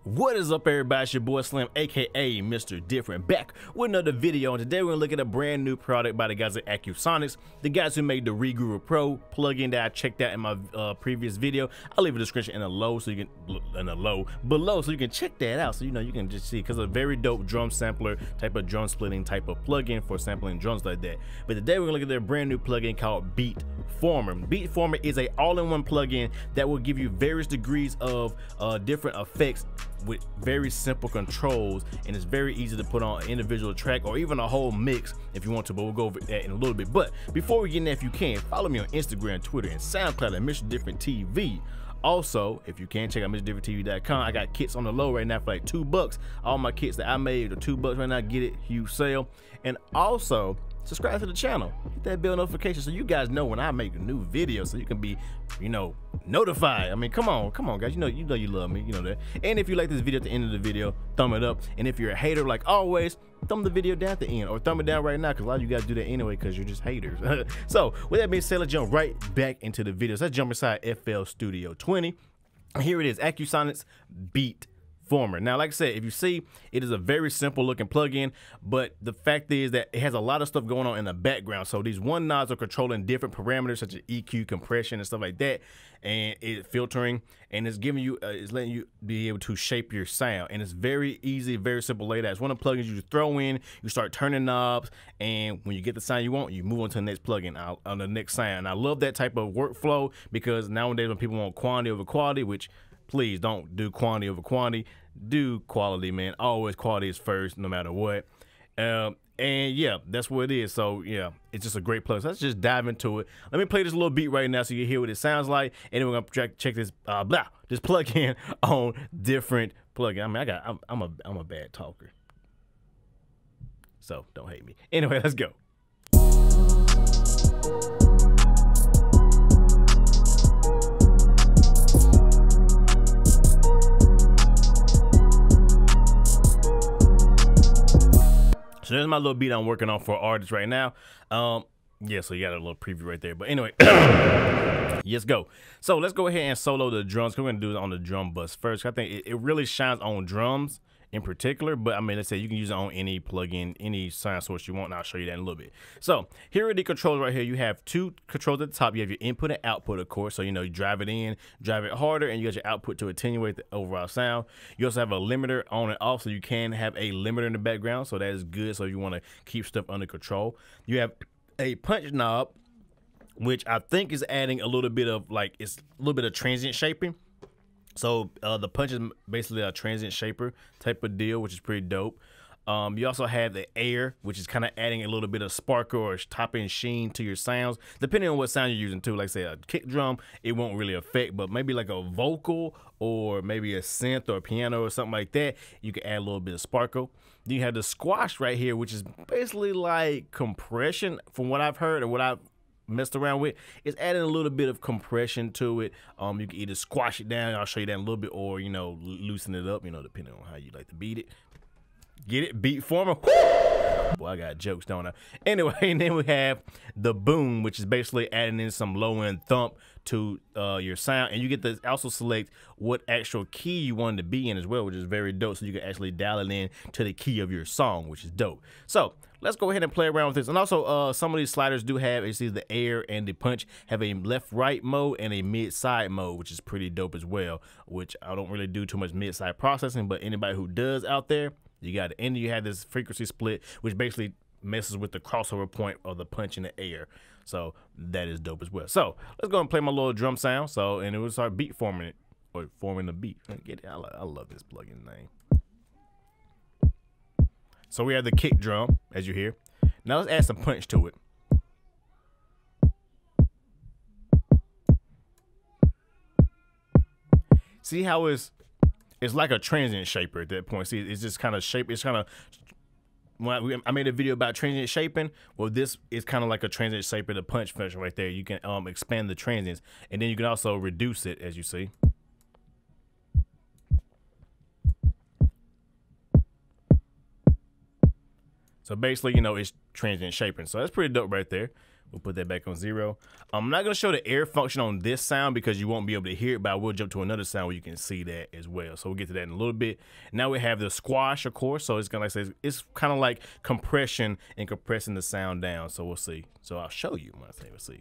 What is up, everybody? It's your boy Slim, aka Mr. Different, back with another video. And today we're gonna look at a brand new product by the guys at Accusonus, the guys who made the Reguru Pro plugin that I checked out in my previous video. I'll leave a description in the below so you can check that out. So you can just see, because a very dope drum sampler type of drum splitting type of plugin for sampling drums like that. But today we're gonna look at their brand new plugin called Beatformer. Beatformer is a all-in-one plugin that will give you various degrees of different effects with very simple controls, and it's very easy to put on an individual track or even a whole mix if you want to, but we'll go over that in a little bit. But before we get in there, if you can, follow me on Instagram, Twitter, and SoundCloud at MrDifferentTV. Also, if you can, check out MrDifferentTV.com. I got kits on the low right now for like $2. All my kits that I made are $2 right now. Get it, huge sale. And also, subscribe to the channel, hit that bell notification so you guys know when I make a new video, so you can be, notified. I mean, come on guys, you know you love me, you know that. And if you like this video, at the end of the video, thumb it up. And if you're a hater, like always, thumb the video down at the end, or thumb it down right now, because a lot of you guys do that anyway because you're just haters. So with that being said, let's jump right back into the video. So let's jump inside FL Studio 20. Here it is, Accusonus Beatformer. Now, like I said, if you see, it is a very simple looking plugin, but the fact is that it has a lot of stuff going on in the background. So these one knobs are controlling different parameters such as EQ, compression, and stuff like that, and it's filtering, and it's giving you, it's letting you be able to shape your sound. And it's very easy, very simple layout. It's one of the plugins you just throw in, you start turning knobs, and when you get the sound you want, you move on to the next plugin on the next sound. And I love that type of workflow, because nowadays when people want quantity over quality, which please don't do quantity over quantity, do quality, man. Always quality is first, no matter what. And yeah, that's what it is. So yeah, it's just a great plugin. So let's just dive into it. Let me play this little beat right now so you can hear what it sounds like, and then we're gonna check this this plugin on different plugin. I mean, I'm a bad talker, so don't hate me. Anyway, let's go. So there's my little beat I'm working on for artists right now. Yeah, so you got a little preview right there. But anyway, let's go. So let's go ahead and solo the drums. We're gonna do it on the drum bus first. I think it really shines on drums in particular, but I mean, let's say you can use it on any plugin, any sound source you want, and I'll show you that in a little bit. So here are the controls right here. You have two controls at the top. You have your input and output, of course. So you drive it in, drive it harder, and you got your output to attenuate the overall sound. You also have a limiter on and off, so you can have a limiter in the background, so that is good. So if you want to keep stuff under control. You have a punch knob, which I think is adding a little bit of transient shaping. So the punch is basically a transient shaper type of deal, which is pretty dope. You also have the air, which is kind of adding a little bit of sparkle or top end sheen to your sounds, depending on what sound you're using too. Like say a kick drum, it won't really affect, but maybe like a vocal or maybe a synth or a piano or something like that, you can add a little bit of sparkle. Then you have the squash right here, which is basically like compression from what I've heard and what I've messed around with. It's adding a little bit of compression to it. You can either squash it down, I'll show you that in a little bit, or loosen it up, depending on how you like to beat it. Get it? Beatformer. Boy, I got jokes, don't I? Anyway, and then we have the boom, which is basically adding in some low-end thump to your sound, and you get to also select what actual key you want it to be in as well, which is very dope. So you can actually dial it in to the key of your song, which is dope. So let's go ahead and play around with this. And also, some of these sliders do have, you see the air and the punch have a left-right mode and a mid-side mode, which is pretty dope as well, which I don't really do too much mid-side processing, but anybody who does out there, you got it. And you have this frequency split, which basically messes with the crossover point of the punch in the air. So that is dope as well. So let's go and play my little drum sound. So, and it will start beat forming it, or forming the beat. Get it? I love this plugin name. So we have the kick drum, as you hear. Now let's add some punch to it. See how it's like a transient shaper at that point. See, it's just kind of shape. It's kind of, when I made a video about transient shaping, well, this is kind of like a transient shaper, the punch function right there. You can expand the transients, and then you can also reduce it, as you see. So basically, it's transient shaping. So that's pretty dope right there. We'll put that back on 0. I'm not going to show the air function on this sound because you won't be able to hear it, but I will jump to another sound where you can see that as well. So we'll get to that in a little bit. Now we have the squash, of course. So it's going to, like I said, it's kind of like compression and compressing the sound down. So we'll see. So I'll show you when I say we'll see.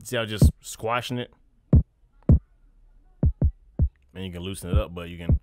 See how just squashing it? And you can loosen it up, but you can.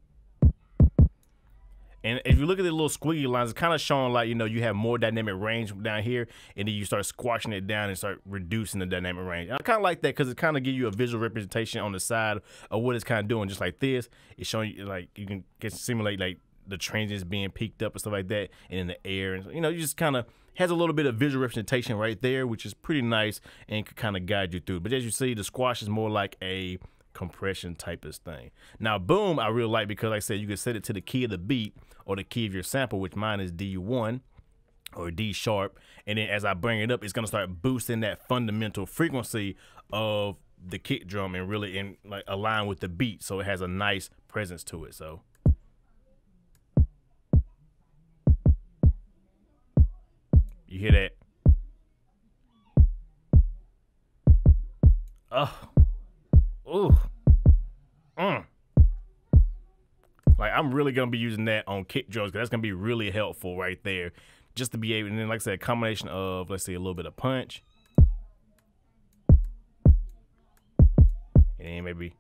And if you look at the little squiggly lines, it's kind of showing like, you know, you have more dynamic range down here, and then you start squashing it down and start reducing the dynamic range. And I kind of like that because it kind of gives you a visual representation on the side of what it's kind of doing. Just like this, it's showing you like you can simulate like the transients being peaked up and stuff like that, and in the air, and you know, you just kind of has a little bit of visual representation right there, which is pretty nice and can kind of guide you through. But as you see, the squash is more like a compression type of thing. Now boom, I really like because like I said, you can set it to the key of the beat or the key of your sample, which mine is D1 or D sharp, and then as I bring it up, it's gonna start boosting that fundamental frequency of the kick drum and really like align with the beat, so it has a nice presence to it. So you hear that? Oh. Ooh. Like I'm really gonna be using that on kick drums because that's gonna be really helpful right there, just to be able. And then, like I said, a combination of, let's see, a little bit of punch, and then maybe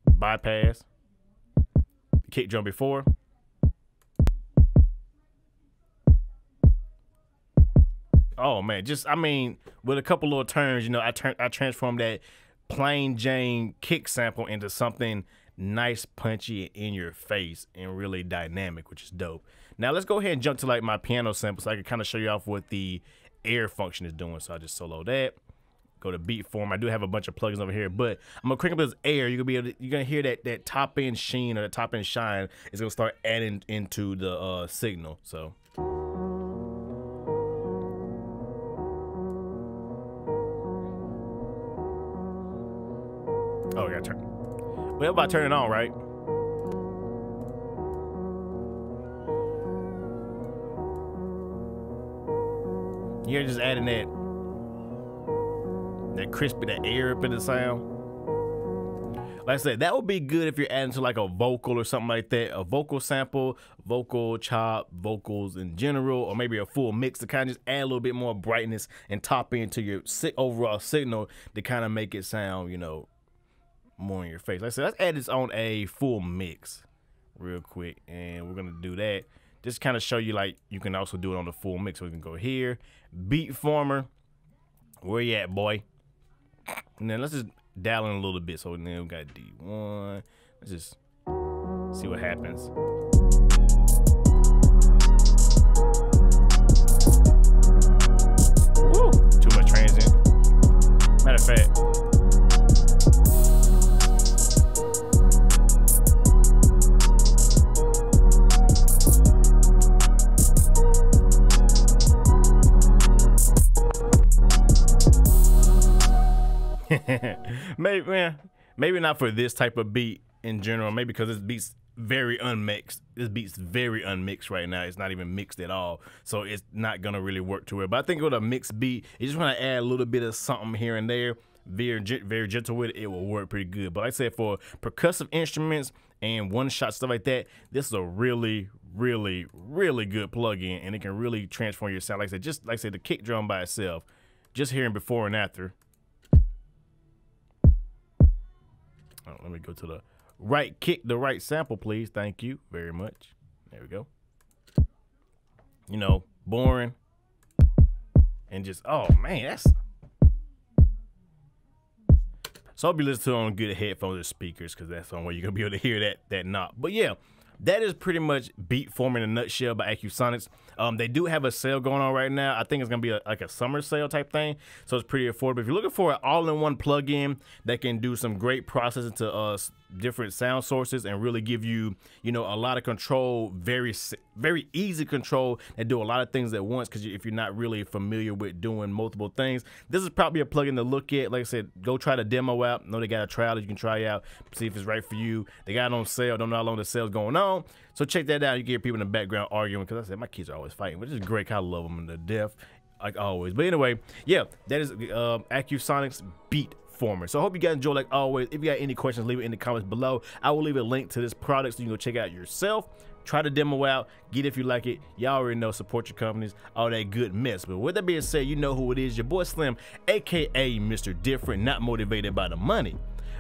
bypass the kick drum before. Oh man, just I mean, with a couple little turns, you know, I transformed that plain Jane kick sample into something nice, punchy, in your face, and really dynamic, which is dope. Now let's go ahead and jump to like my piano sample so I can kind of show you off what the air function is doing. So I just solo that. Go to Beatformer. I do have a bunch of plugins over here, but I'm gonna crank up this air. You're gonna be able to, you're gonna hear that top end sheen or the top end shine is gonna start adding into the signal. So. Oh, I gotta turn. Well, about to turn it on, right? You're just adding that crispy, that air up in the sound. Like I said, that would be good if you're adding to like a vocal or something like that, a vocal sample, vocal chop, vocals in general, or maybe a full mix to kind of just add a little bit more brightness and top into your overall signal to kind of make it sound, you know, more in your face. Like I said, let's add this on a full mix real quick, and we're gonna do that. Just kind of show you like you can also do it on the full mix. So we can go here, Beatformer, where you at, boy? And then let's just dial in a little bit. So then we got D1. Let's just see what happens. Woo! Too much transient. Matter of fact. Maybe not for this type of beat in general. Maybe because this beat's very unmixed. This beat's very unmixed right now. It's not even mixed at all, so it's not gonna really work to it. But I think with a mixed beat, you just want to add a little bit of something here and there. Very gentle with it. It will work pretty good. But like I said, for percussive instruments and one-shot stuff like that, this is a really good plug-in, and it can really transform your sound. Like I said, just like I said, the kick drum by itself, just hearing before and after. Oh, let me go to the right kick, the right sample, please. Thank you very much. There we go. You know, boring. And just, oh man, that's. So I'll be listening to it on good headphones or speakers, because that's the only way you're gonna be able to hear that knob. But yeah, that is pretty much Beatformer in a nutshell by Accusonus. They do have a sale going on right now. I think it's gonna be like a summer sale type thing, so it's pretty affordable. If you're looking for an all-in-one plugin that can do some great processing to different sound sources and really give you, you know, a lot of control, very easy control, and do a lot of things at once, because if you're not really familiar with doing multiple things, this is probably a plugin to look at. Like I said, go try the demo out. I know they got a trial that you can try out, see if it's right for you. They got it on sale. Don't know how long the sale's going on, so check that out. You can hear people in the background arguing, because I said my kids are always fighting, which is great. I love them to death, like always. But anyway, yeah, that is Accusonus Beatformer. So I hope you guys enjoy, like always. If you got any questions, leave it in the comments below. I will leave a link to this product so you can go check it out yourself. Try the demo out, get it if you like it. Y'all already know, support your companies, all that good mess. But with that being said, you know who it is, your boy Slim, aka Mr. Different, not motivated by the money,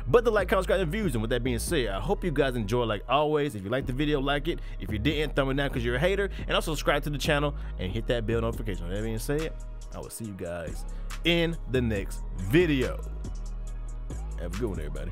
but the like, comment, subscribe, and views. And with that being said, I hope you guys enjoy, like always. If you liked the video, like it. If you didn't, thumb it down because you're a hater. And also subscribe to the channel and hit that bell notification. With that being said, I will see you guys in the next video. Have a good one, everybody.